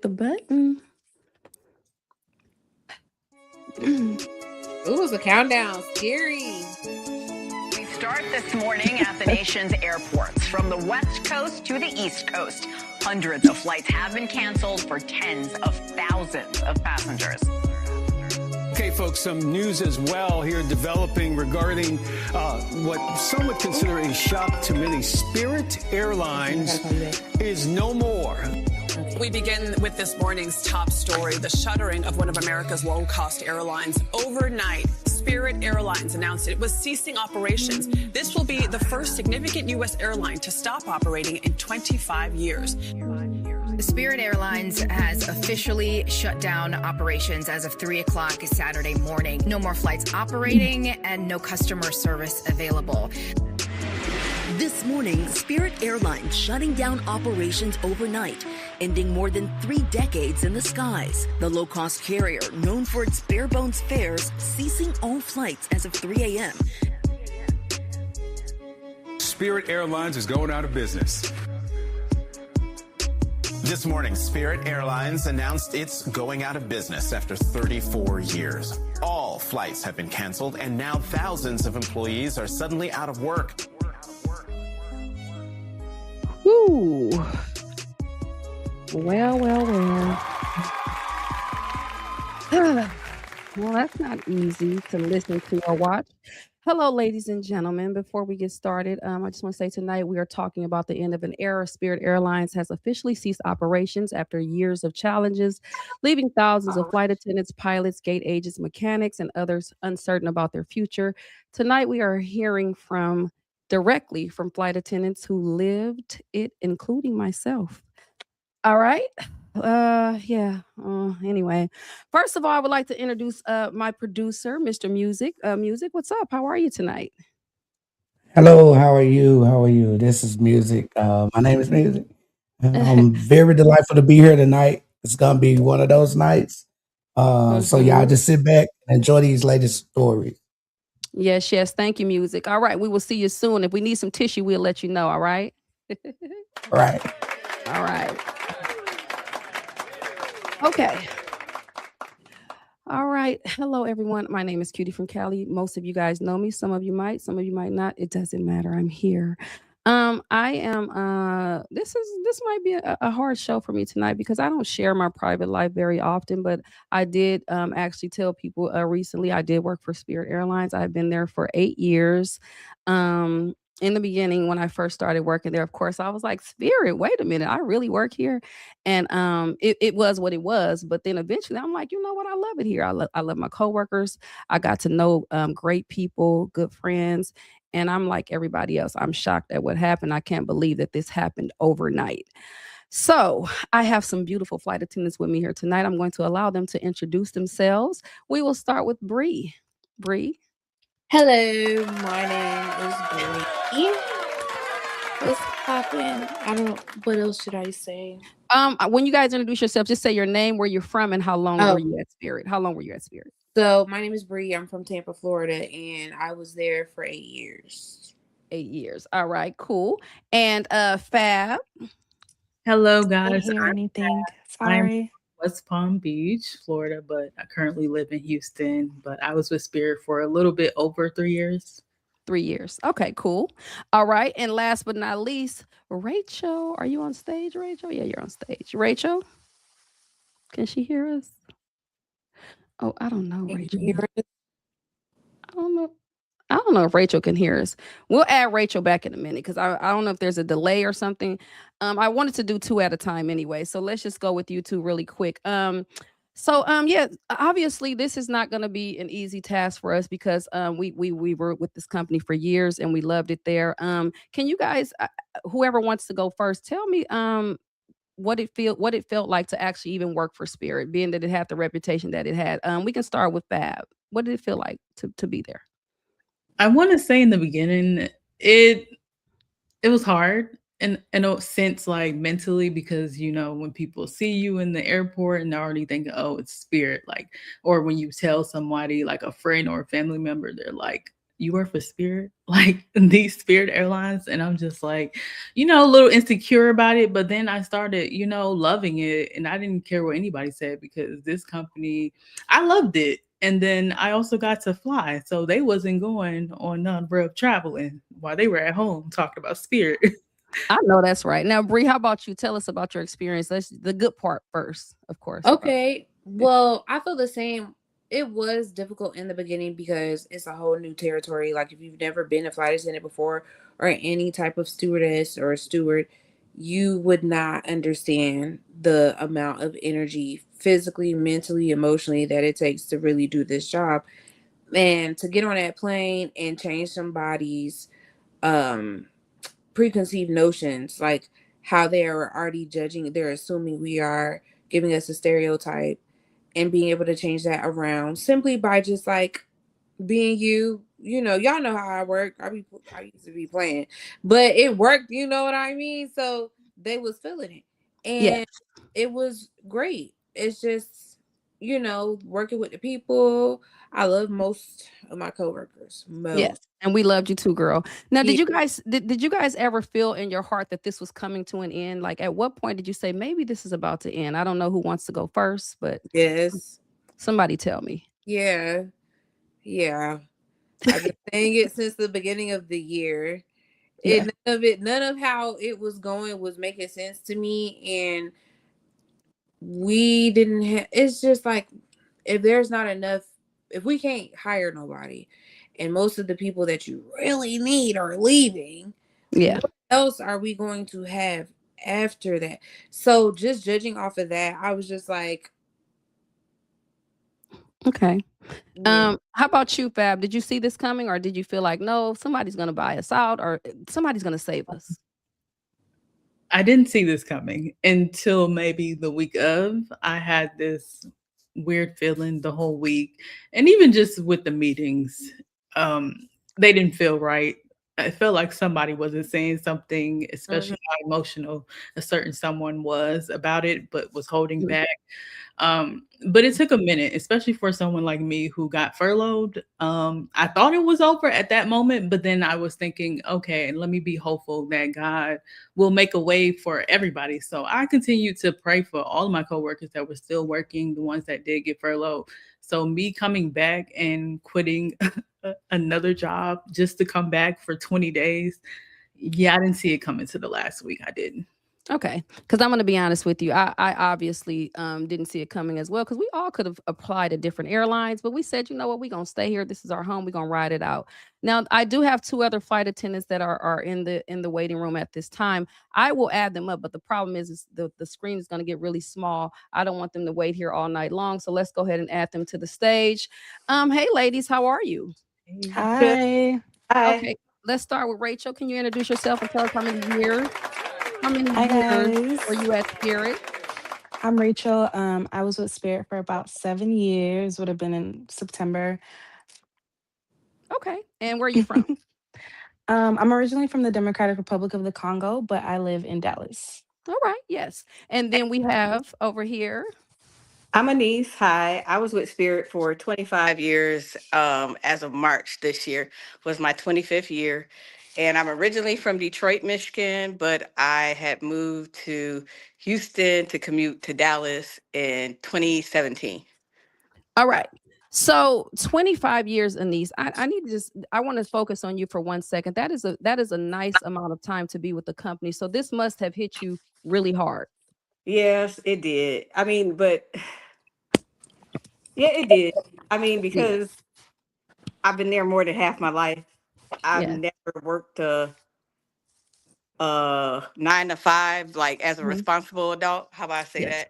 The button. Ooh, it's a countdown. Scary. We start this morning at the nation's airports, from the West Coast to the East Coast. Hundreds of flights have been canceled for tens of thousands of passengers. Okay, folks, some news as well here developing regarding what some would consider a shock to many. Spirit Airlines is no more. We begin with this morning's top story, the shuttering of one of America's low-cost airlines. Overnight, Spirit Airlines announced it was ceasing operations. This will be the first significant U.S. airline to stop operating in 25 years. Spirit Airlines has officially shut down operations as of 3 o'clock Saturday morning. No more flights operating and no customer service available. This morning, Spirit Airlines shutting down operations overnight, ending more than 3 decades in the skies. The low-cost carrier, known for its bare-bones fares, ceasing all flights as of 3 a.m. Spirit Airlines is going out of business. This morning, Spirit Airlines announced it's going out of business after 34 years. All flights have been canceled, and now thousands of employees are suddenly out of work. Woo. Well. Well, that's not easy to listen to or watch. Hello, ladies and gentlemen. Before we get started, I just want to say tonight we are talking about the end of an era. Spirit Airlines has officially ceased operations after years of challenges, leaving thousands of flight attendants, pilots, gate agents, mechanics, and others uncertain about their future. Tonight we are hearing directly from flight attendants who lived it, including myself. All right. Anyway, first of all, I would like to introduce my producer, Mr. Music. Music, what's up? How are you tonight? Hello, how are you? How are you? This is Music. My name is Music. I'm very delightful to be here tonight. It's gonna be one of those nights. So y'all just sit back and enjoy these latest stories. Yes. Thank you, Music. All right. We will see you soon. If we need some tissue, we'll let you know. All right. Right. All right. Okay. All right. Hello, everyone. My name is Cutie from Cali. Most of you guys know me. Some of you might not. It doesn't matter. I'm here. I am this might be a hard show for me tonight because I don't share my private life very often, but I did actually tell people recently I did work for Spirit Airlines. I've been there for 8 years. In the beginning, when I first started working there, of course, I was like, Spirit, wait a minute, I really work here. And it was what it was. But then eventually I'm like, you know what? I love it here. I love my coworkers. I got to know great people, good friends. And I'm like everybody else. I'm shocked at what happened. I can't believe that this happened overnight. So I have some beautiful flight attendants with me here tonight. I'm going to allow them to introduce themselves. We will start with Bree. Bree. Hello, my name is Bree. What's poppin'? I don't know. What else should I say? When you guys introduce yourself, just say your name, where you're from, and how long were you at Spirit? How long were you at Spirit? So my name is Bree. I'm from Tampa, Florida, and I was there for 8 years. 8 years. All right, cool. And Fab. Hello, guys. Can't hear anything. Sorry. West Palm Beach, Florida, but I currently live in Houston. But I was with Spirit for a little bit over 3 years. 3 years. Okay, cool. All right. And last but not least, Rachel. Are you on stage, Rachel? Yeah, you're on stage. Rachel, can she hear us? Oh, I don't know, Rachel. I don't know if Rachel can hear us. We'll add Rachel back in a minute because I don't know if there's a delay or something. I wanted to do 2 at a time anyway. So let's just go with you 2 really quick. Yeah, obviously this is not going to be an easy task for us because we were with this company for years and we loved it there. Can you guys, whoever wants to go first, tell me what it felt like to actually even work for Spirit, being that it had the reputation that it had. We can start with Fab. What did it feel like to be there? I want to say in the beginning, it was hard in a sense, like mentally, because, you know, when people see you in the airport and they're already thinking, oh, it's Spirit, like, or when you tell somebody like a friend or a family member, they're like, you work for Spirit, like these Spirit Airlines. And I'm just like, a little insecure about it. But then I started, loving it. And I didn't care what anybody said because this company, I loved it. And then I also got to fly. So they wasn't going on none real traveling while they were at home talking about Spirit. I know that's right. Now, Bree, how about you? Tell us about your experience. Let's the good part first, of course. Okay. Well, I feel the same. It was difficult in the beginning because it's a whole new territory. Like if you've never been a flight attendant before or any type of stewardess or a steward, you would not understand the amount of energy physically, mentally, emotionally that it takes to really do this job. And to get on that plane and change somebody's um preconceived notions, like how they are already judging, they're assuming we are, giving us a stereotype, and being able to change that around simply by just like being you. Y'all know how I work. I used to be playing, but it worked. You know what I mean? So they was feeling it, Yes. and it was great. It's just working with the people. I love most of my coworkers. Yes. Most. And we loved you too, girl. Now, Yeah. did you guys ever feel in your heart that this was coming to an end? Like at what point did you say maybe this is about to end? I don't know who wants to go first, but Yes. somebody tell me. Yeah. Yeah. I've been saying it since the beginning of the year. Yeah. None of how it was going was making sense to me. And we didn't have, it's just like, if there's not enough, if we can't hire nobody, and most of the people that you really need are leaving, Yeah. what else are we going to have after that? So just judging off of that, I was just like, Okay. yeah. How about you, Fab? Did you see this coming or did you feel like no, somebody's gonna buy us out or somebody's gonna save us? I didn't see this coming until maybe the week of. I had this weird feeling the whole week. And even just with the meetings, um, they didn't feel right. I felt like somebody wasn't saying something, Mhm. especially how emotional a certain someone was about it, but was holding back. But it took a minute, especially for someone like me who got furloughed. I thought it was over at that moment, but then I was thinking, okay, let me be hopeful that God will make a way for everybody. So I continued to pray for all of my coworkers that were still working, the ones that did get furloughed. So me coming back and quitting another job just to come back for 20 days, yeah, I didn't see it coming to the last week. I didn't. Okay, because I'm gonna be honest with you. I obviously didn't see it coming as well because we all could have applied to different airlines, but we said, you know what, we're gonna stay here. This is our home. We're gonna ride it out. Now, I do have two other flight attendants that are in the waiting room at this time. I will add them up, but the problem is the screen is gonna get really small. I don't want them to wait here all night long. So let's go ahead and add them to the stage. Hey ladies, how are you? Good. Hi. Okay, let's start with Rachel. Can you introduce yourself and tell us how many years? How many Hi years guys. were you at Spirit? I'm Rachel. I was with Spirit for about 7 years, would have been in September. Okay. And where are you from? I'm originally from the Democratic Republic of the Congo, but I live in Dallas. All right. Yes. And then we have over here. I'm Anise. Hi. I was with Spirit for 25 years. As of March this year was my 25th year. And I'm originally from Detroit, Michigan, but I had moved to Houston to commute to Dallas in 2017. All right. So 25 years, Anise. I need to I want to focus on you for 1 second. That is a nice amount of time to be with the company. So this must have hit you really hard. Yes, it did. I mean, but yeah, it did. I mean, Yeah. because I've been there more than half my life. I've Yeah. never worked a 9 to 5 like as a Mhm. responsible adult. How about I say Yes.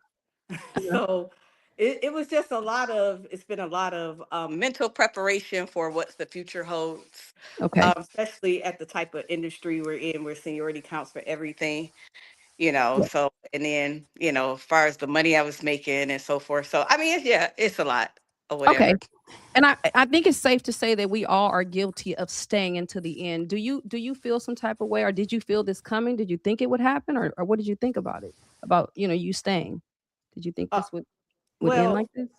that? Uh-huh. So it was just it's been a lot of mental preparation for what the future holds, Okay. especially at the type of industry we're in where seniority counts for everything, Yeah. so, and then, as far as the money I was making and so forth. So, I mean, it's a lot or Okay. whatever. And I think it's safe to say that we all are guilty of staying into the end. Do you feel some type of way, or did you feel this coming? Did you think it would happen, or what did you think about it? About you staying? Did you think Uh, this would end well, like this?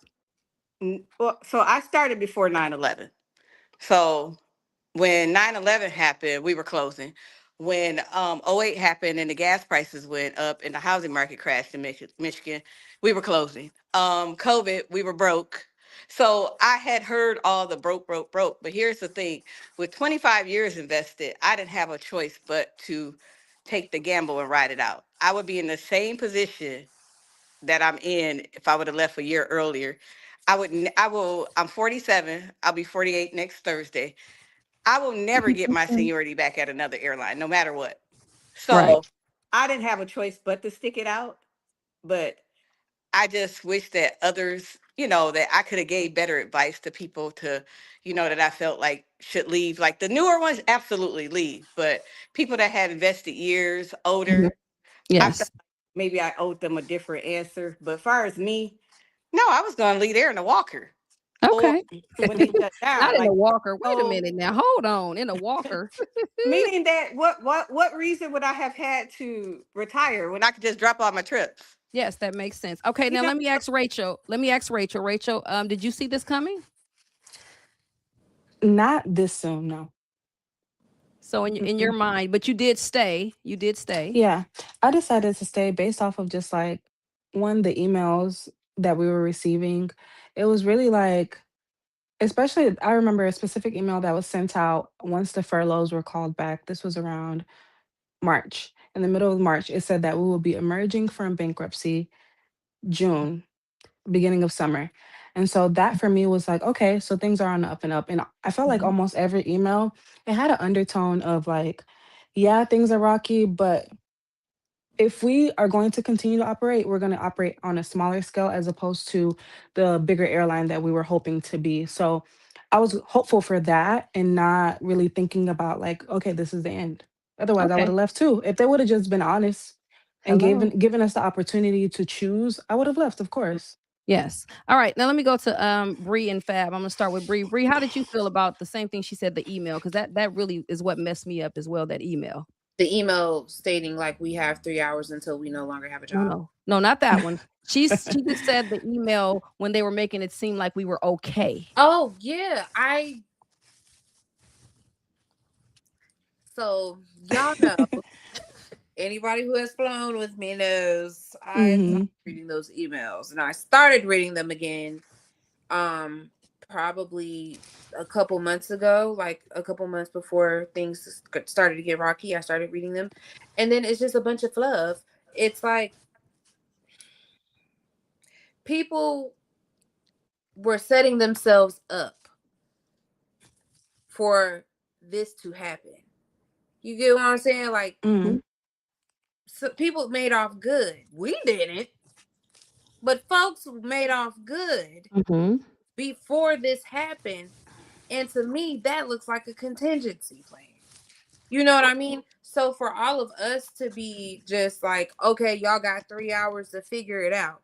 so I started before 9/11. So When 9/11 happened, we were closing. When 08 happened and the gas prices went up and the housing market crashed in Michigan, we were closing. COVID, we were broke. So I had heard all the broke, broke, broke. But here's the thing: with 25 years invested, I didn't have a choice but to take the gamble and ride it out. I would be in the same position that I'm in if I would have left a year earlier. I'm 47. I'll be 48 next Thursday. I will never get my seniority back at another airline, no matter what. Right. So I didn't have a choice but to stick it out. But I just wish that others, that I could have gave better advice to people that I felt like should leave. Like the newer ones, absolutely leave. But people that had invested years Mhm. older, I felt Yes. like maybe I owed them a different answer. But as far as me, no, I was going to leave there in a walker. Or Okay. when they shut Not down, in a like, walker. Wait a so minute now. Hold on. In a walker. meaning that what reason would I have had to retire when I could just drop all my trips? Yes, that makes sense. Okay, You now know, let me ask Rachel. Rachel, did you see this coming? Not this soon, no. So in your Mm-mm. mind, but you did stay. You did stay. Yeah, I decided to stay based off of just like one, the emails that we were receiving. It was really like, especially, I remember a specific email that was sent out once the furloughs were called back. This was around March. In the middle of March, it said that we will be emerging from bankruptcy June, beginning of summer. And so that for me was like, okay, so things are on the up and up. And I felt like Mhm. almost every email, it had an undertone of like, yeah, things are rocky, but if we are going to continue to operate, we're going to operate on a smaller scale as opposed to the bigger airline that we were hoping to be. So I was hopeful for that and not really thinking about like, okay, this is the end. Otherwise, I would Okay. have left too. If they would have just been honest and given Hello. given us the opportunity to choose, I would have left, of course. Yes. All right. Now let me go to Bree and Fab. I'm gonna start with Bree. Bree, how did you feel about the same thing she said, the email? Because that really is what messed me up as well, that email. The email stating like we have 3 hours until we no longer have a No, job. no. No, not that one. She just said the email when they were making it seem like we were okay. Oh yeah, so y'all know anybody who has flown with me knows I Hmm. stopped reading those emails and I started reading them again probably a couple months ago, like a couple months before things started to get rocky. I started reading them and then it's just a bunch of fluff. It's like people were setting themselves up for this to happen. You get what I'm saying? Like, Hmm. so people made off good. We didn't, but folks made off good Mm-hmm. before this happened. And to me, that looks like a contingency plan. You know what I mean? So for all of us to be just like, okay, y'all got 3 hours to figure it out.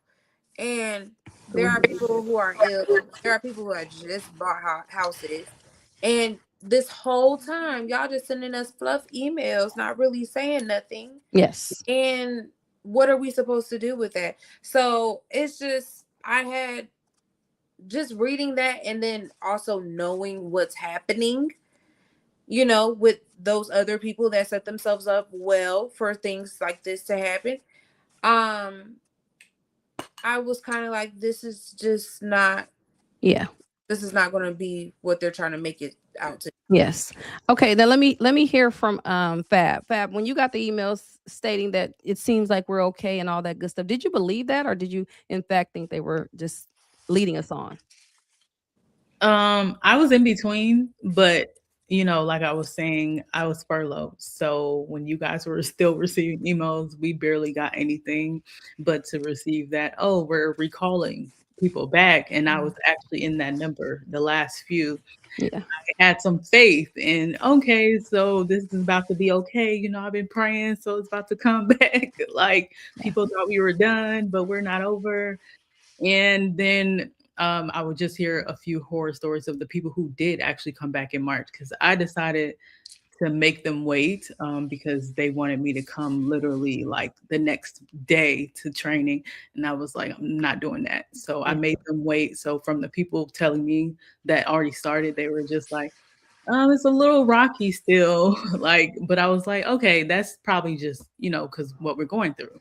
And there are people who are ill. There are people who have just bought houses. And this whole time, y'all just sending us fluff emails, not really saying nothing. Yes. And what are we supposed to do with that? So it's just, I had just reading that and then also knowing what's happening, with those other people that set themselves up well for things like this to happen. Um, I was kind of like, Yeah. this is not going to be what they're trying to make it out to. Yes. Okay, then let me hear from Fab. Fab, when you got the emails stating that it seems like we're okay and all that good stuff, did you believe that or did you in fact think they were just leading us on? I was in between, but like I was saying, I was furloughed. So when you guys were still receiving emails, we barely got anything. But to receive that, oh, we're recalling people back, and I was actually in that number, the last few. Yeah. I had some faith in, okay, so this is about to be okay. I've been praying, so it's about to come back. Like people thought we were done, but we're not over. And then I would just hear a few horror stories of the people who did actually come back in March, because I decided to make them wait because they wanted me to come literally like the next day to training. And I was like, I'm not doing that. So I made them wait. So from the people telling me that already started, they were just like, It's a little rocky still, but I was like, okay, that's probably just, because what we're going through.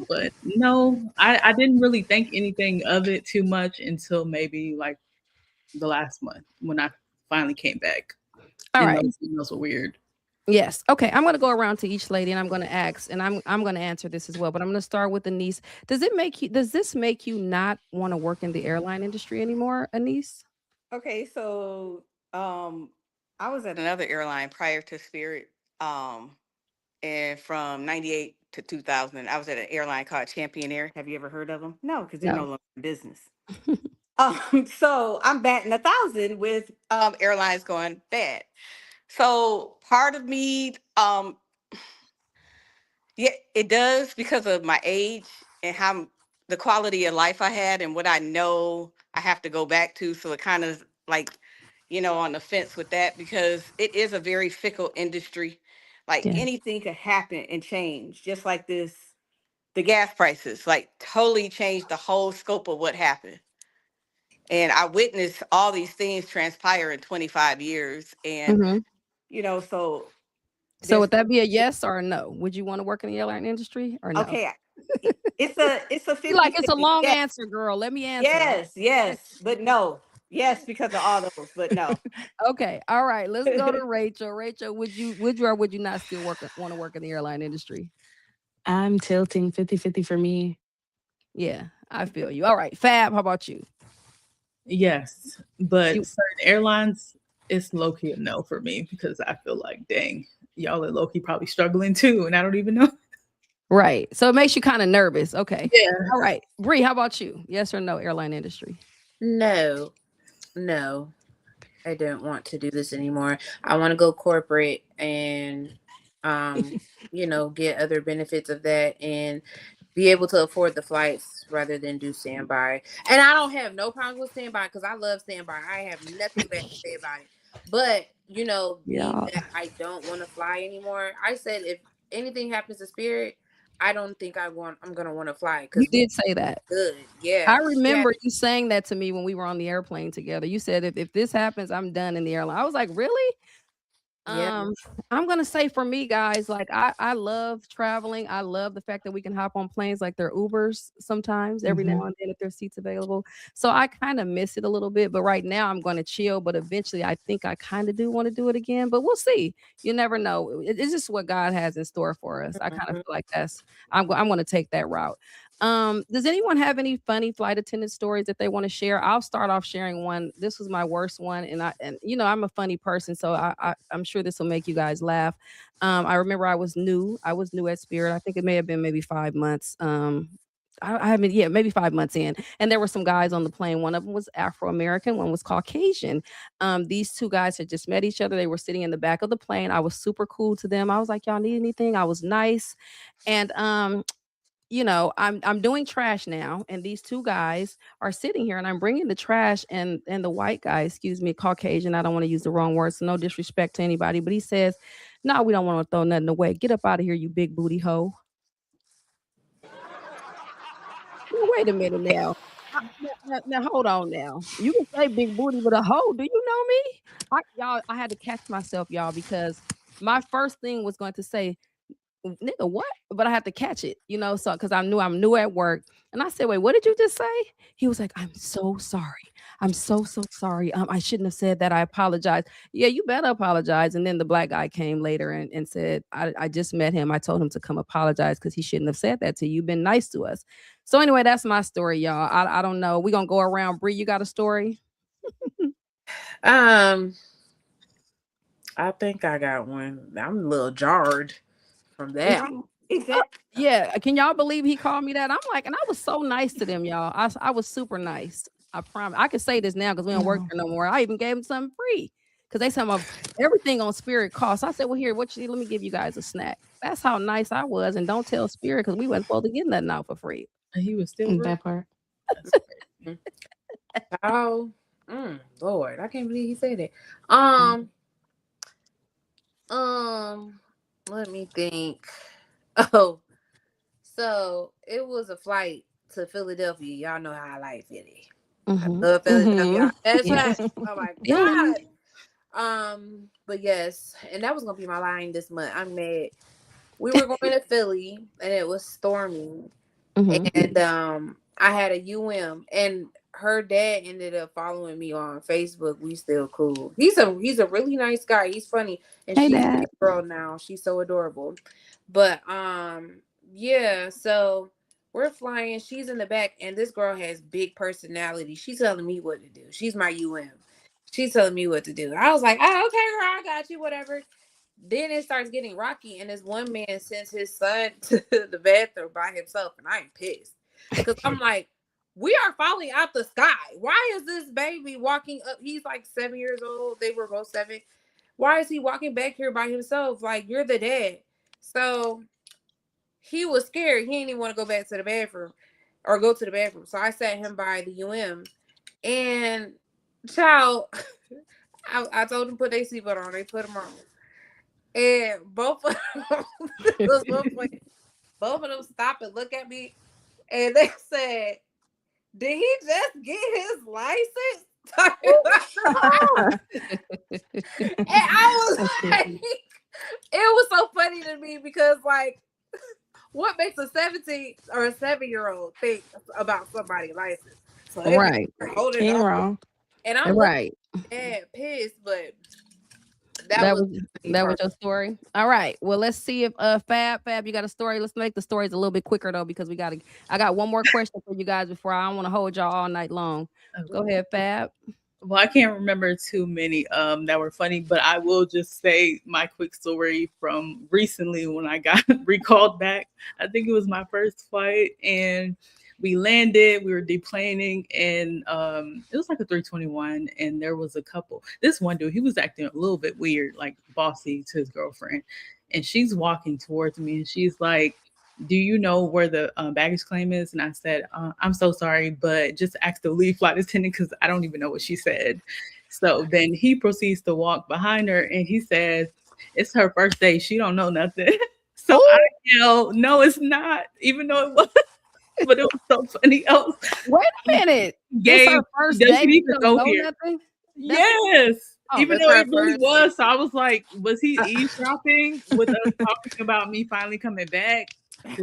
But no, I didn't really think anything of it too much until maybe like the last month when I finally came back. All right. Those emails were weird. Yes. Okay. I'm going to go around to each lady and I'm going to ask, and I'm going to answer this as well. But I'm going to start with Anise. Does this make you not want to work in the airline industry anymore, Anise? Okay, so I was at another airline prior to Spirit. And from 98 to 2000, I was at an airline called Champion Air. Have you ever heard of them? No, because they're no No. longer in business. So I'm batting 1,000 with airlines going bad. So part of me, yeah, it does because of my age and how the quality of life I had and what I know I have to go back to. So it kind of like, on the fence with that because it is a very fickle industry. Like Yeah. anything could happen and change, just like the gas prices, like totally changed the whole scope of what happened. And I witnessed all these things transpire in 25 years. And, Mm-hmm. So So there's would that be a yes or a no? Would you want to work in the airline industry or no? okay. It's a You like it's a 50-50. long Yes, answer, girl. Let me answer. yes, but no. Yes, because of all those, but no. Okay. All right. Let's go to Rachel. Rachel, would you or would you not still want to work in the airline industry? I'm tilting 50-50 for me. Yeah, I feel you. All right. Fab, how about you? Yes, but You- certain airlines, it's low-key a no for me because I feel like, dang, y'all are low-key probably struggling too, and I don't even know. Right. So it makes you kind of nervous. Okay. Yeah. All right. Bree, how about you? Yes or no, airline industry? No, I don't want to do this anymore. I want to go corporate and, get other benefits of that and be able to afford the flights rather than do standby. And I don't have no problems with standby because I love standby. I have nothing bad to say about it. But, being Yeah. that I don't want to fly anymore, I said if anything happens to Spirit, I don't think I'm gonna want to fly You because we did say that. good. Yeah. I Yeah. remember you saying that to me when we were on the airplane together. You said if this happens, I'm done in the airline. I was like, really? Yeah. I'm gonna say for me, guys, like I love traveling. I love the fact that we can hop on planes like they're Ubers sometimes, every now and then if there's seats available. So I kind of miss it a little bit, but right now I'm gonna chill. But eventually, I think I kind of do want to do it again. But we'll see. You never know. It's just what God has in store for us. I kind of Mhm. feel like I'm gonna take that route. Does anyone have any funny flight attendant stories that they want to share? I'll start off sharing one. This was my worst one, and I'm a funny person, so I'm sure this will make you guys laugh. I remember I was new. I was new at Spirit. I think it may have been maybe 5 months. I haven't, yeah, maybe 5 months in, and there were some guys on the plane. One of them was Afro American, one was Caucasian. These two guys had just met each other. They were sitting in the back of the plane. I was super cool to them. I was like, "Y'all need anything?" I was nice, and I'm doing trash now, and these two guys are sitting here, and I'm bringing the trash, and the white guy, excuse me, Caucasian. I don't want to use the wrong word, so no disrespect to anybody, but he says, "No, we don't want to throw nothing away. Get up out of here, you big booty hoe." Wait a minute now. Now, hold on now. You can say big booty with a hoe. Do you know me? I had to catch myself, y'all, because my first thing was going to say, nigga, what? But I had to catch it, so because I'm new at work. And I said, wait, what did you just say? He was like, I'm so sorry. I'm so sorry. I shouldn't have said that. I apologize. Yeah, you better apologize. And then the black guy came later and said, I just met him. I told him to come apologize because he shouldn't have said that to you. You've been nice to us. So anyway, that's my story, y'all. I don't know. We're gonna go around. Bree, you got a story? I think I got one. I'm a little jarred from that. Exactly. Yeah, can y'all believe he called me that? I'm like, and I was so nice to them, y'all. I was super nice. I promise. I can say this now because we don't work No. there no more. I even gave them something free because they said everything on Spirit costs. I said, well, here, let me give you guys a snack. That's how nice I was. And don't tell Spirit because we wasn't supposed to get nothing out for free. And he was still That part. Oh, Lord, I can't believe he said that. Let me think. Oh, so it was a flight to Philadelphia. Y'all know how I like Philly. I love Philadelphia. That's right. Oh my God. But yes, and that was gonna be my line this month. I'm mad. We were going to Philly and it was storming. Mhm. And I had a and her dad ended up following me on Facebook. We still cool. He's a really nice guy. He's funny. And Hey, she's a Dad. big girl now. She's so adorable. But yeah, so we're flying. She's in the back and this girl has big personality. She's telling me what to do. She's my She's telling me what to do. I was like, oh, okay, girl, I got you, whatever. Then it starts getting rocky, and this one man sends his son to the bathroom by himself, and I am pissed because I'm like, we are falling out the sky. Why is this baby walking up? He's like 7 years old. They were both 7. Why is he walking back here by himself? Like, you're the dad. So he was scared. He didn't even want to go back to the bathroom or go to the bathroom. So I sat him by the and child, I told him put their seatbelt on. They put them on. And both of them, was one point, both of them stopped and look at me, and they said, "Did he just get his license?" And I was like, it was so funny to me because, like, what makes a 17 or a 7-year-old think about somebody's license? So they be Right. holding Ain't on, wrong. and I'm looking Right. at pissed, but that That was was that was your story. All right. Well, let's see if Fab, you got a story. Let's make the stories a little bit quicker though, because I got one more question for you guys before I don't want to hold y'all all night long. Go ahead, Fab. Well, I can't remember too many that were funny, but I will just say my quick story from recently when I got recalled back. I think it was my first flight, and we landed. We were deplaning, and it was like a 321, and there was a couple. This one dude, he was acting a little bit weird, like bossy to his girlfriend, and she's walking towards me, and she's like, do you know where the baggage claim is? And I said, I'm so sorry, but just ask the lead flight attendant because I don't even know what she said. So then he proceeds to walk behind her and he says, it's her first day. She don't know nothing. So I yell, no, it's not, even though it was, but it was so funny. Wait a minute. It's her first day. Doesn't You even don't go know here. nothing? Yes. Oh, Even that's though her it really first. was. So I was like, was he eavesdropping with us talking about me finally coming back?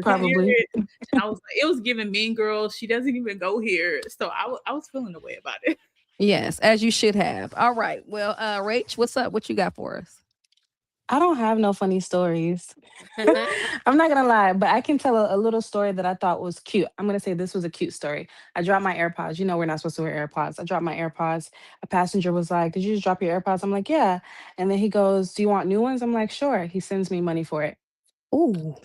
Probably. And I was like, it was giving Mean Girls. She doesn't even go here. So I was feeling the way about it. Yes, as you should have. All right. Well, Rach, what's up? What you got for us? I don't have no funny stories. I'm not gonna lie, but I can tell a little story that I thought was cute. I'm gonna say this was a cute story. I dropped my AirPods. You know we're not supposed to wear AirPods. I dropped my AirPods. A passenger was like, "Did you just drop your AirPods?" I'm like, "Yeah." And then he goes, "Do you want new ones?" I'm like, "Sure." He sends me money for it. Ooh.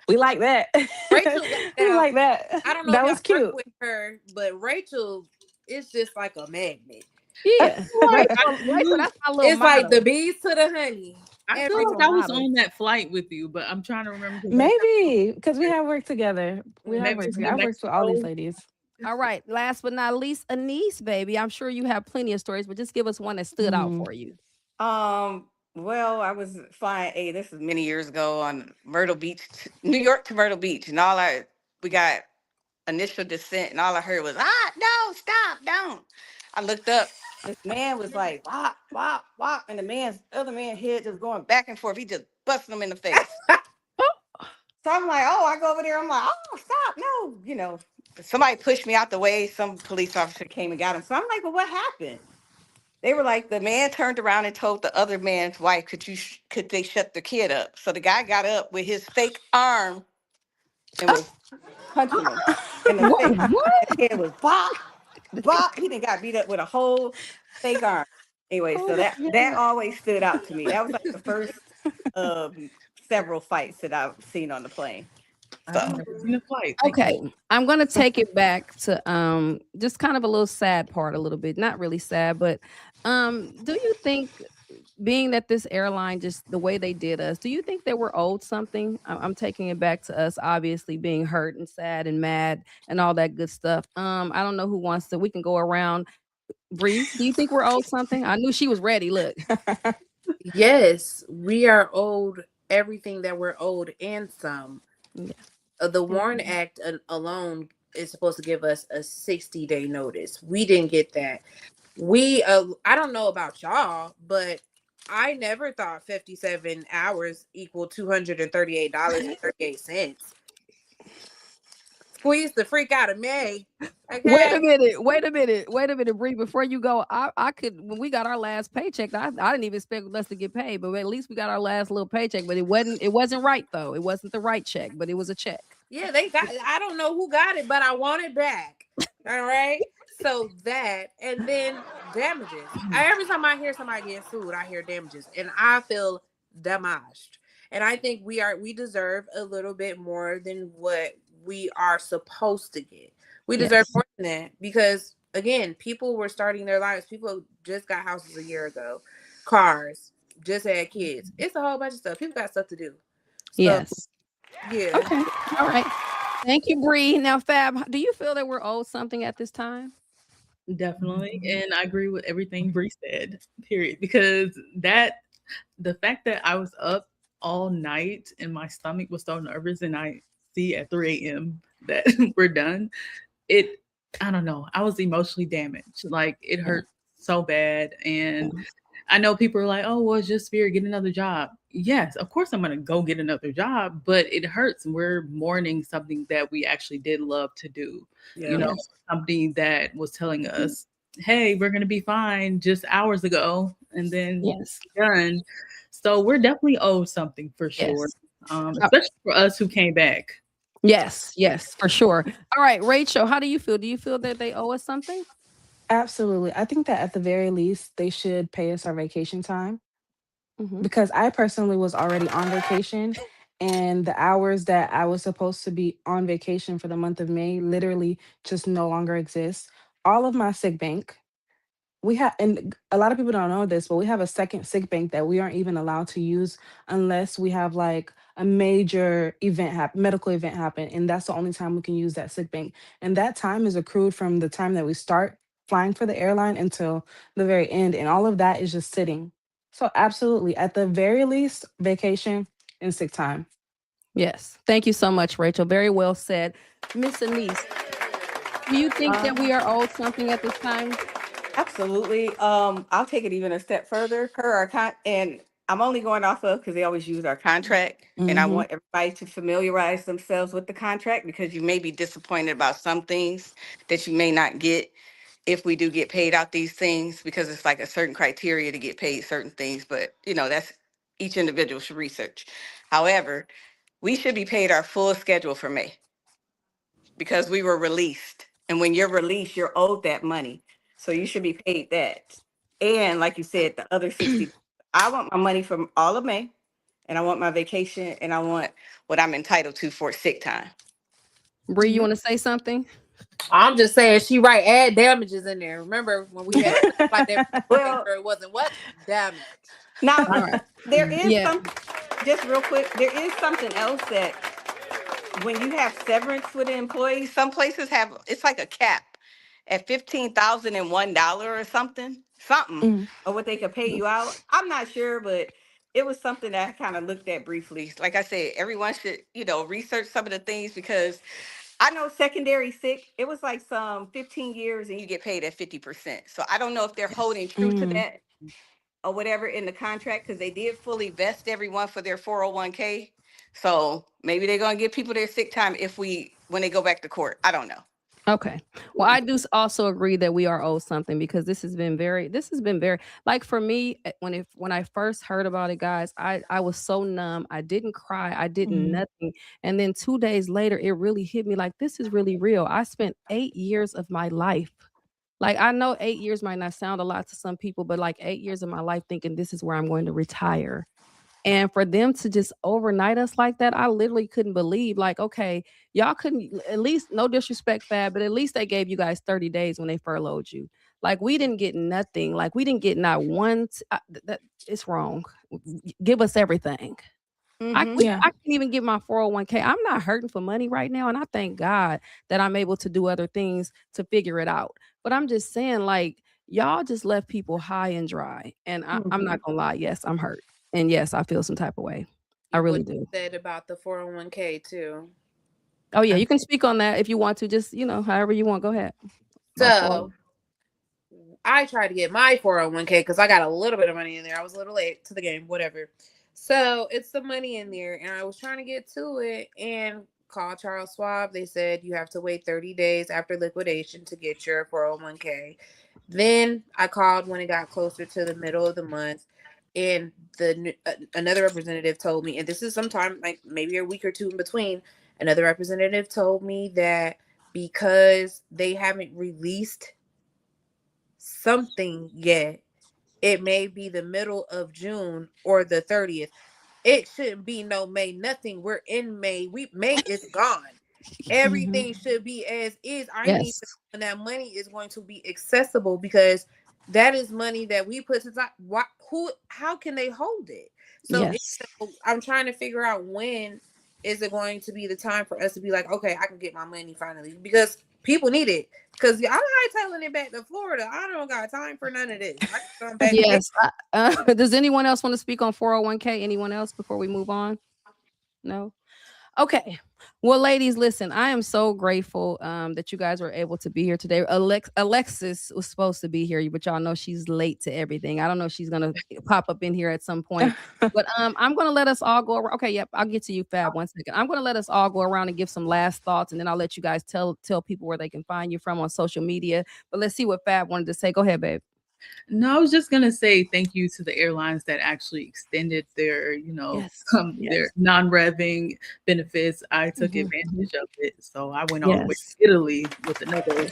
We like that. Rachel, We now, like that. I don't know That if was y'all work cute. with her, but Rachel is just like a magnet. Yeah. Like, Rachel, that's my little It's motto. like the bees to the honey. I feel like I was on that flight with you, but I'm trying to remember. Maybe because we have worked together. We have Maybe worked it's together. I've worked with all these ladies. All right. Last but not least, Anise, baby. I'm sure you have plenty of stories, but just give us one that stood out for you. Well, I was flying. This is many years ago on Myrtle Beach, New York to Myrtle Beach, and we got initial descent, and all I heard was no, stop, don't. I looked up. This man was like, wop, wop, wop, and the other man's head just going back and forth. He just busting him in the face. So I'm like, I go over there. I'm like, stop, no, Somebody pushed me out the way. Some police officer came and got him. So I'm like, well, what happened? They were like, the man turned around and told the other man's wife, could they shut the kid up? So the guy got up with his fake arm and was punching him in the face. His head was bop, bop. He done got beat up with a whole fake arm. Anyway, so that always stood out to me. That was like the first of several fights that I've seen on the plane. I've never seen a flight. Okay. I'm gonna take it back to just kind of a little sad part a little bit. Not really sad, but do you think, being that this airline, just the way they did us, do you think they were owed something? I'm taking it back to us obviously being hurt and sad and mad and all that good stuff. I don't know who wants to. We can go around. Bree, do you think we're owed something? I knew she was ready. Look. Yes, we are owed everything that we're owed and some. Yeah. The Warren Act alone is supposed to give us a 60-day notice. We didn't get that. I don't know about y'all, but I never thought 57 hours equal $238.38. Squeeze the freak out of me. Wait a Okay. minute, Bree. Before you go, I could when we got our last paycheck. I didn't even expect us to get paid, but at least we got our last little paycheck. But it wasn't right though. It wasn't the right check, but it was a check. Yeah, they got I don't know who got it, but I want it back. All right. So that and then damages. Every time I hear somebody get sued, I hear damages and I feel damaged. And I think we deserve a little bit more than what we are supposed to get. We deserve Yes. more than that because again, people were starting their lives. People just got houses a year ago, cars, just had kids. It's a whole bunch of stuff. People got stuff to do. So Yes. yeah. Okay. All right. Thank you, Bree. Now, Fab, do you feel that we're owed something at this time? Definitely. And I agree with everything Bree said, period. Because the fact that I was up all night and my stomach was so nervous and I see at 3 a.m. that we're done, I don't know. I was emotionally damaged. Like it hurt so bad. And I know people are like, oh, well, it's just Spirit, get another job. Yes, of course I'm going to go get another job, but it hurts. We're mourning something that we actually did love to do. Yeah. You know, something that was telling us, hey, we're going to be fine just hours ago and then done. So we're definitely owed something for sure, especially for us who came back. Yes, for sure. All right, Rachel, how do you feel? Do you feel that they owe us something? Absolutely. I think that at the very least, they should pay us our vacation time Mhm. because I personally was already on vacation and the hours that I was supposed to be on vacation for the month of May literally just no longer exist. All of my sick bank, we have, and a lot of people don't know this, but we have a second sick bank that we aren't even allowed to use unless we have like a major medical event happen, and that's the only time we can use that sick bank. And that time is accrued from the time that we start flying for the airline until the very end, and all of that is just sitting. So absolutely, at the very least, vacation and sick time. Yes. Thank you so much, Rachel. Very well said. Miss Anise, do you think that we are owed something at this time? Absolutely. I'll take it even a step further. And I'm only going off of because they always use our contract, and I Mhm. want everybody to familiarize themselves with the contract because you may be disappointed about some things that you may not get if we do get paid out these things because it's like a certain criteria to get paid certain things, but that's each individual should research. However, we should be paid our full schedule for May because we were released. And when you're released, you're owed that money. So you should be paid that. And like you said, the other 60, I want my money from all of May, and I want my vacation, and I want what I'm entitled to for sick time. Bree, you want to say something? I'm just saying, she right. Add damages in there. Remember when we had like that? Well, Sure it wasn't what damaged. Now, All right. there is Yeah. just real quick, there is something else that when you have severance with an employee, some places have, it's like a cap at $15,001 or something, Mm. or what they could pay you out. I'm not sure, but it was something that I kind of looked at briefly. Like I said, everyone should, research some of the things because I know secondary sick, it was like some 15 years and you get paid at 50%. So I don't know if they're holding true to Mm. that or whatever in the contract because they did fully vest everyone for their 401k. So maybe they're gonna give people their sick time when they go back to court. I don't know. Okay. Well, I do also agree that we are owed something because this has been very like for me when I first heard about it, guys, I was so numb. I didn't cry. I did Mm. nothing. And then 2 days later it really hit me like this is really real. I spent 8 years of my life. Like I know 8 years might not sound a lot to some people, but like 8 years of my life thinking this is where I'm going to retire. And for them to just overnight us like that, I literally couldn't believe, like, okay, y'all couldn't at least, no disrespect, Fab, but at least they gave you guys 30 days when they furloughed you. Like, we didn't get nothing. Like, we didn't get not one. That it's wrong. Give us everything. Mm-hmm. I can't even get my 401k. I'm not hurting for money right now. And I thank God that I'm able to do other things to figure it out. But I'm just saying, like, y'all just left people high and dry. And I'm not gonna lie. Yes, I'm hurt. And yes, I feel some type of way. I What really you do. said about the 401k too. Oh yeah, you can speak on that if you want to. Just however you want. Go ahead. About So 401. I tried to get my 401k because I got a little bit of money in there. I was a little late to the game, whatever. So it's the money in there, and I was trying to get to it and call Charles Schwab. They said you have to wait 30 days after liquidation to get your 401k. Then I called when it got closer to the middle of the month, and another representative told me, and this is sometime like maybe a week or two in between. Another representative told me that because they haven't released something yet, it may be the middle of June or the 30th. It shouldn't be no May nothing. We're in May. May is gone. Mhm. Everything should be as is. I need Yes. to know when that money is going to be accessible, because that is money that we put aside. What, who, how can they hold it? So Yes. I'm trying to figure out when is it going to be the time for us to be like, okay, I can get my money finally, because people need it. Because I'm hightailing it back to Florida. I don't got time for none of this. I can come back to Yes. Does anyone else want to speak on 401k? Anyone else before we move on? No? Okay. Well, ladies, listen, I am so grateful that you guys were able to be here today. Alexis was supposed to be here, but y'all know she's late to everything. I don't know if she's going to pop up in here at some point. But I'm going to let us all go around. Okay, yep, I'll get to you, Fab, one second. I'm going to let us all go around and give some last thoughts, and then I'll let you guys tell people where they can find you from on social media. But let's see what Fab wanted to say. Go ahead, babe. No, I was just gonna say thank you to the airlines that actually extended their, Yes. their non-revving benefits. I took Mhm. advantage of it, so I went all the way Yes. to Italy with another.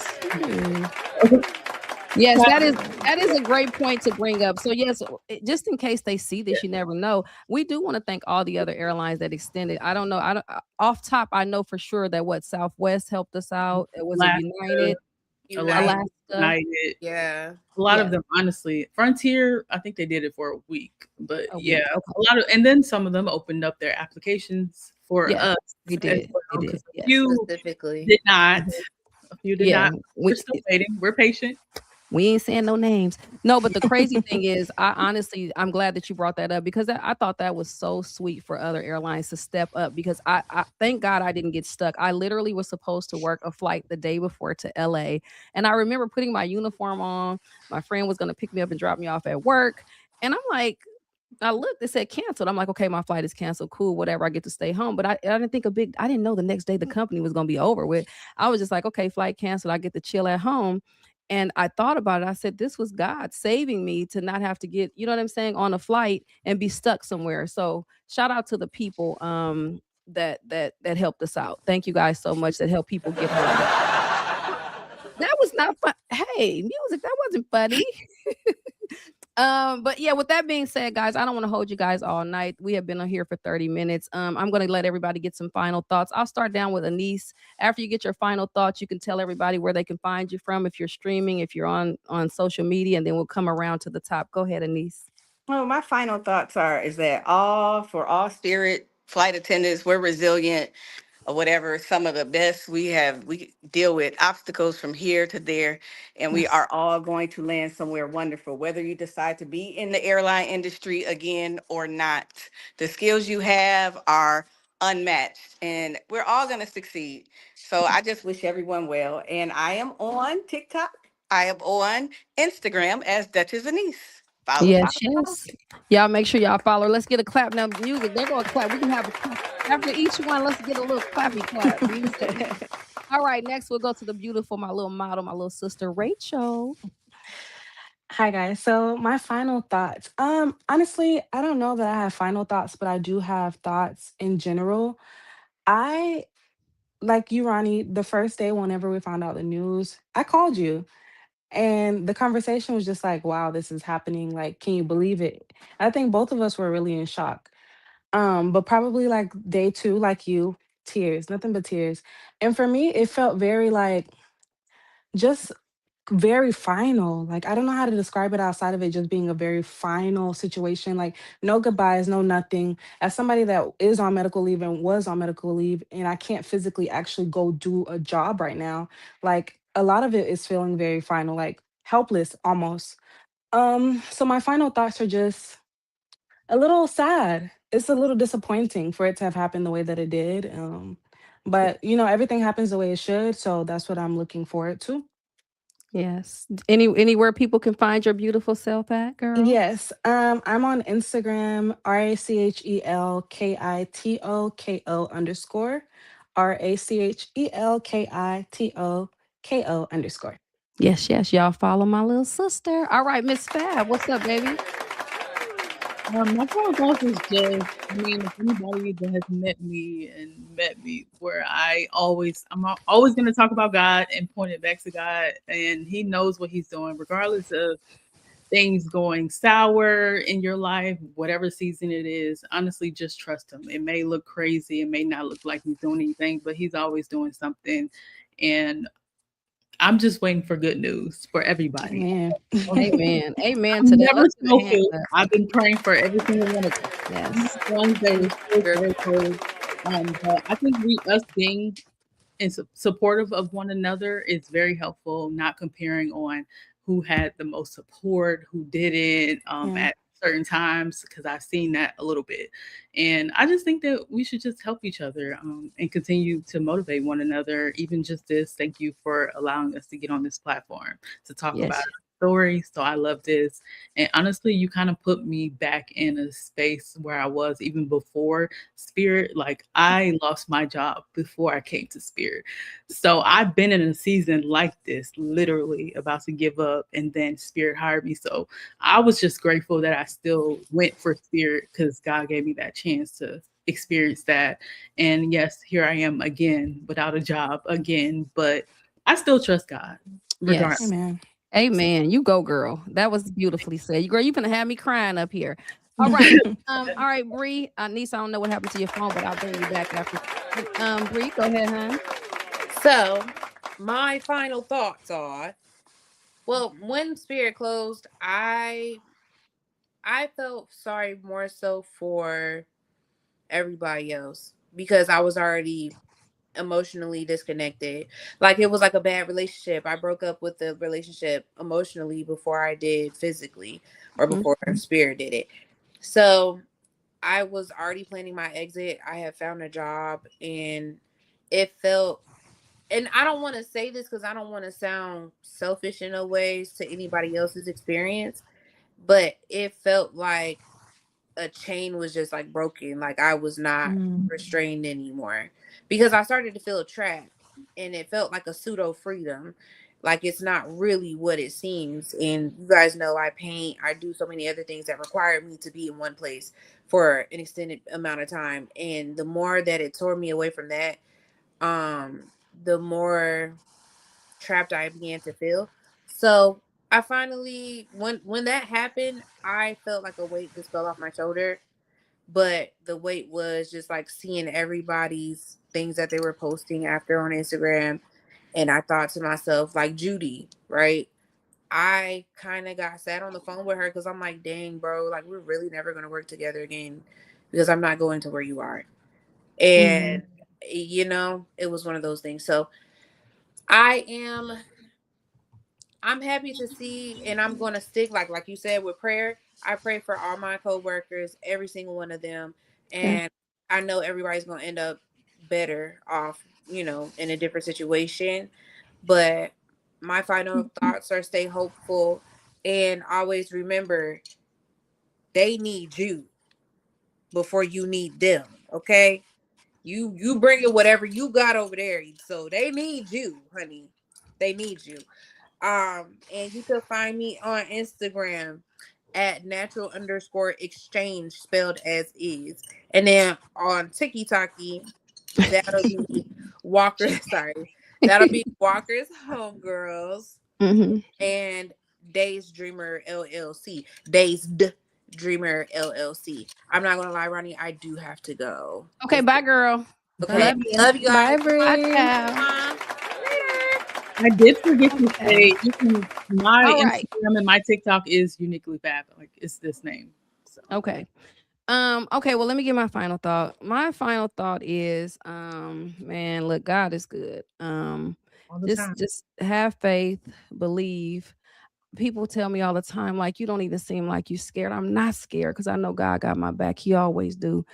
Yes, that is a great point to bring up. So yes, just in case they see this, you never know. We do want to thank all the other airlines that extended. I don't know. I don't off top. I know for sure that what Southwest helped us out. It was a Alaska, United, United. Alaska. United. Yeah. A lot Yeah. of them, honestly. Frontier, I think they did it for a week, but A yeah, week. Okay. a lot of, and then some of them opened up their applications for Yeah. us They as did. They well, did. because a Yes. few Specifically. did not. Mhm. A few did Yeah. not. We're still waiting. We're patient. We ain't saying no names. No, but the crazy thing is, I'm glad that you brought that up, because I thought that was so sweet for other airlines to step up, because I thank God I didn't get stuck. I literally was supposed to work a flight the day before to LA. And I remember putting my uniform on. My friend was going to pick me up and drop me off at work. And I'm like, I looked, it said canceled. I'm like, okay, my flight is canceled. Cool, whatever. I get to stay home. But I didn't think I didn't know the next day the company was going to be over with. I was just like, okay, flight canceled. I get to chill at home. And I thought about it. I said, this was God saving me to not have to get, you know what I'm saying, on a flight and be stuck somewhere. So shout out to the people that helped us out. Thank you guys so much that helped people get home. That was not fun. Hey, music, that wasn't funny. But yeah, with that being said, guys, I don't want to hold you guys all night. We have been on here for 30 minutes. I'm gonna let everybody get some final thoughts. I'll start down with Anise. After you get your final thoughts, you can tell everybody where they can find you from, if you're streaming, if you're on social media, and then we'll come around to the top. Go ahead, Anise. Well, my final thoughts is that all Spirit flight attendants, we're resilient or whatever. Some of the best we deal with obstacles from here to there, and we Yes. are all going to land somewhere wonderful, whether you decide to be in the airline industry again or not. The skills you have are unmatched, and we're all going to succeed. So I just wish everyone well. And I am on TikTok. I am on Instagram as Duchess Anise. Follow, Yes, follow, follow. yes. Y'all make sure y'all follow. Let's get a clap now. Music, they're gonna clap. We can have a clap. After each one, let's get a little clappy clap. Music. All right, next we'll go to the beautiful, my little model, my little sister, Rachel. Hi guys. So my final thoughts. Honestly, I don't know that I have final thoughts, but I do have thoughts in general. I like you, Ronnie, the first day whenever we found out the news, I called you. And the conversation was just like, wow, this is happening. Like, can you believe it? I think both of us were really in shock. But probably like day two, like you, tears, nothing but tears. And for me, it felt very like just very final. Like I don't know how to describe it outside of it just being a very final situation. Like no goodbyes, no nothing. As somebody that is on medical leave and was on medical leave, and I can't physically actually go do a job right now, like a lot of it is feeling very final, like helpless almost. So my final thoughts are just a little sad. It's a little disappointing for it to have happened the way that it did. But everything happens the way it should, so that's what I'm looking forward to. Yes. Anywhere people can find your beautiful self at, girl? Yes. I'm on Instagram, RACHELKITOKO_. RACHELKITOKO_. Yes, yes. Y'all follow my little sister. All right, Miss Fab, what's up, baby? My final thoughts is just, I mean, if anybody that has met me where I'm always going to talk about God and point it back to God, and He knows what He's doing, regardless of things going sour in your life, whatever season it is. Honestly, just trust Him. It may look crazy, it may not look like He's doing anything, but He's always doing something. And I'm just waiting for good news for everybody. Amen. Amen. Amen to I'm that. never Let's give a hand selfish. clap. I've been praying for every single one of them. Yes. The ones that were so very cold. But I think us being and supportive of one another is very helpful. Not comparing on who had the most support, who didn't at certain times, because I've seen that a little bit. And I just think that we should just help each other and continue to motivate one another. Even just this, thank you for allowing us to get on this platform to talk about Yes. our story. So I love this. And honestly, you kind of put me back in a space where I was even before Spirit. Like, I lost my job before I came to Spirit. So I've been in a season like this, literally about to give up, and then Spirit hired me. So I was just grateful that I still went for Spirit, because God gave me that chance to experience that. And yes, here I am again without a job again, but I still trust God regardless. Yes. Amen. Amen. You go, girl. That was beautifully said. Girl, you gonna have me crying up here. All right. All right, Bree. Nisa, I don't know what happened to your phone, but I'll bring you back after. Bree, go ahead, hon. So, my final thoughts are, well, when Spirit closed, I felt sorry more so for everybody else, because I was already emotionally disconnected. Like, it was like a bad relationship. I broke up with the relationship emotionally before I did physically, or before Spirit did it. So I was already planning my exit. I had found a job, and it felt, and I don't want to say this because I don't want to sound selfish in no ways to anybody else's experience, but it felt like a chain was just like broken. Like, I was not restrained anymore, because I started to feel trapped, and it felt like a pseudo freedom. Like, it's not really what it seems. And you guys know I paint, I do so many other things that require me to be in one place for an extended amount of time. And the more that it tore me away from that, the more trapped I began to feel. So I finally, when that happened, I felt like a weight just fell off my shoulder. But the weight was just like seeing everybody's things that they were posting after on Instagram. And I thought to myself, like Judy, right? I kind of got sad on the phone with her, because I'm like, dang, bro, like, we're really never going to work together again, because I'm not going to where you are. And, it was one of those things. So I'm happy to see, and I'm going to stick, like you said, with prayer. I pray for all my coworkers, every single one of them. And I know everybody's going to end up better off, in a different situation. But my final thoughts are, stay hopeful, and always remember, they need you before you need them. Okay. You bring it whatever you got over there. So they need you, honey. They need you. And you can find me on Instagram at natural_exchange, spelled as is. And then on TikTok, that'll be Walker. Sorry. That'll be Walker's Homegirls and Days Dreamer LLC. Dazed Dreamer LLC. I'm not gonna lie, Ronnie, I do have to go. Okay, bye, girl. Okay. Love you guys. Bye, Bree. I did forget to say, my All right. Instagram and my TikTok is uniquely fab. Like, it's this name. So. Okay. Okay, well, let me get my final thought. My final thought is, man, look, God is good. Just have faith, believe. People tell me all the time, like, you don't even seem like you scared. I'm not scared, because I know God got my back. He always do.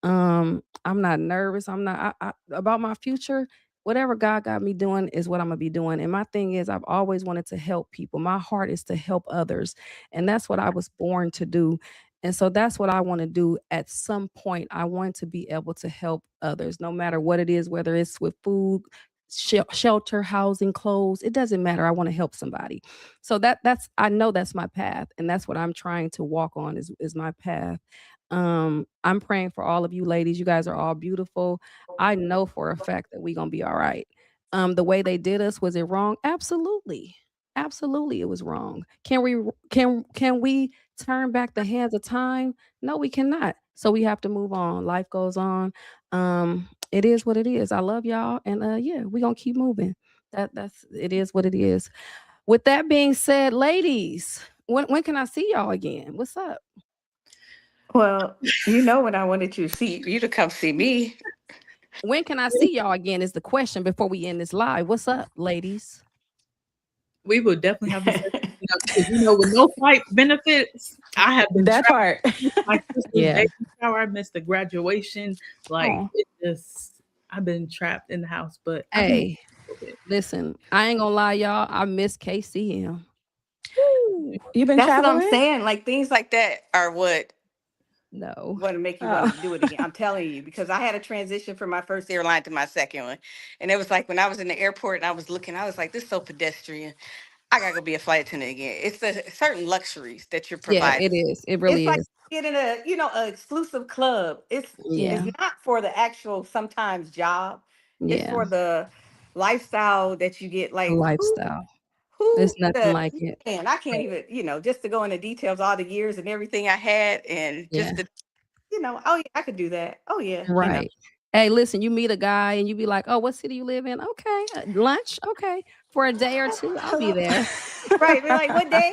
I'm not nervous. I'm not about my future. whatever God got me doing is what I'm gonna be doing. And my thing is, I've always wanted to help people. My heart is to help others, and that's what I was born to do. And so that's what I want to do at some point. I want to be able to help others, no matter what it is, whether it's with food, shelter, housing, clothes. It doesn't matter. I want to help somebody. So that's I know that's my path, and that's what I'm trying to walk on is my path. I'm praying for all of you ladies. You guys are all beautiful. I know for a fact that we're gonna be all right. The way they did us, was it wrong? Absolutely. Absolutely, it was wrong. Can we turn back the hands of time? No, we cannot. So we have to move on. Life goes on. It is what it is. I love y'all, and yeah, we're gonna keep moving. That's it is what it is. With that being said, ladies, when can I see y'all again? What's up? Well, you know when I wanted you to come see me. When can I see y'all again is the question before we end this live. What's up, ladies? We will definitely have this. With no flight benefits, I have been that part. My sister's baby shower, I missed the graduation. I've been trapped in the house. But hey, listen, I ain't gonna lie, y'all. I miss KCM. You've been That's traveling? what I'm saying. Like things like that are what want to make you want to do it again. I'm telling you, because I had a transition from my first airline to my second one. And it was like when I was in the airport and I was looking, I was like, this is so pedestrian. I gotta go be a flight attendant again. It's the certain luxuries that you're Yeah, providing. it is. It really It's like is. getting an exclusive club. It's not for the actual sometimes job. It's Yeah, for the lifestyle that you get. a Like lifestyle. who There's nothing like it. man, I can't even, just to go into details, all the years and everything I had, and Yeah, just to, oh yeah, I could do that. Oh yeah, right. Hey, listen, you meet a guy and you be like, "Oh, what city you live in?" Okay, lunch. Okay, for a day or two, I'll be there. Right. We're like, what day?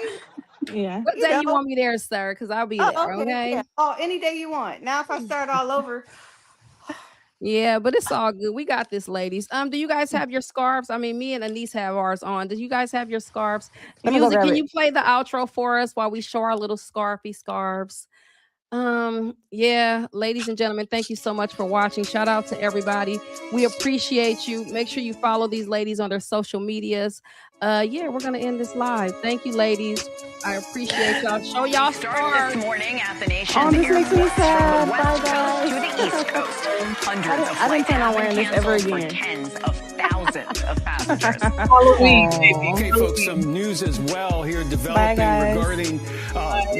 Yeah. What day you want me there, sir? Because I'll be there. Oh, okay. Okay. Yeah. Oh, any day you want. Now, if I start all over, Yeah, but it's all good. We got this, ladies. Do you guys have your scarves? I mean, me and Anise have ours on. Do you guys have your scarves? Let me go Music, grab can it. you play the outro for us while we show our little scarfy scarves? Yeah, ladies and gentlemen, thank you so much for watching. Shout out to everybody. We appreciate you. Make sure you follow these ladies on their social medias. Yeah, we're gonna end this live. Thank you, ladies. I appreciate y'all. Show y'all Start scarves. this morning at the Oh, nation's this makes me airports from sad. the Bye, West Coast guys. to the East Coast. Hundreds of I didn't flights plan on have wearing been this ever canceled for again. tens of thousands of passengers. Halloween, baby. Okay, folks, some news as well here developing guys. regarding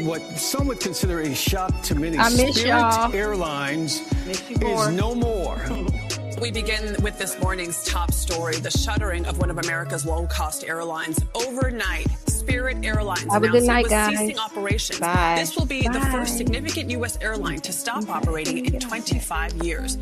what some would consider a shock to many. I miss Spirit y'all. Airlines miss you more. is no more. We begin with this morning's top story, the shuttering of one of America's low-cost airlines. Overnight, Spirit Airlines Have a good announced night, it was guys. ceasing operations. Bye. This will be the first significant U.S. airline to stop operating in 25 years.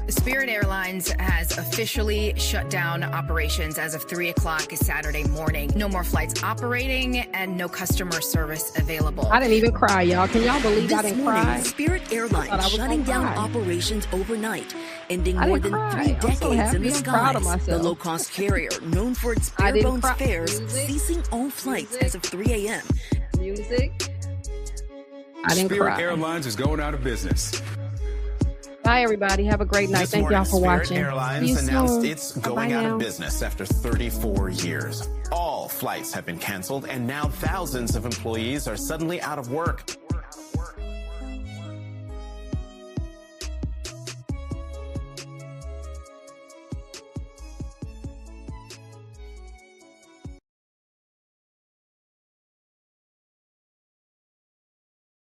Spirit Airlines has officially shut down operations as of 3 o'clock Saturday morning. No more flights operating and no customer service available. I didn't even cry, y'all. Can y'all believe I This didn't morning, cry? Spirit I Airlines was shutting gonna down cry. operations overnight, ending I more didn't than cry. 3 I'm so decades in happy. the I'm proud of skies. The myself. low-cost carrier, known for its I didn't bare-bones cry. fares, Music. ceasing all flights as of 3 a.m. Music. I didn't Spirit cry. Airlines is going out of business. Bye, everybody. Have a great night. This Thank y'all morning, for Spirit watching. Airlines See you announced soon. it's Bye-bye going out now. of business after 34 years. All flights have been canceled, and now thousands of employees are suddenly out of work.